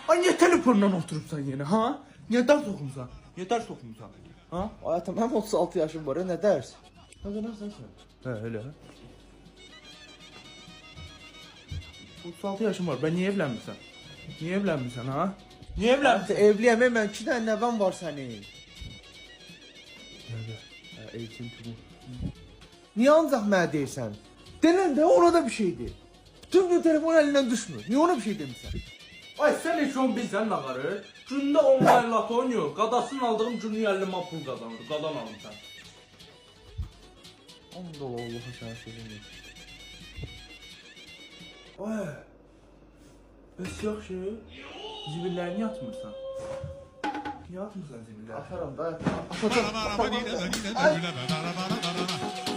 Ay niye telefondan oturupsan yine ha? Niye ders okumsan? Niye ders okumsan? Ha? Hayatım hem 36 yaşım var ya, ne ders? Ne kadar sen? He öyle. 36 yaşım var. Ben niye evlenmişsen? Niye evlenmişsen ha? Niye evlenmişsen? Evliyim hemen, 2 tane nevem var senin. Nerede? Eğitim tümü. Niye ancak mənə deyirsən? Denən de ona da bir şeydi. Tüm gün telefon elinden düşmür. Niye ona bir şey demişsən? Ay sen hiç onu bilsen nağarı. Günde online lat oynuyor. Qadasını aldığım günlük 50 man pul kazanır. Qadan alırsan. Allah Allah'a sana sözüm yok. Ay. Bəs yaxşı. Zibillərini yatmırsan. Niyə atmırsan zibillərini? Atarım da. Ba-da-ba-da-ba-dee-da-da-dee-da-da-da-da-da-da-da.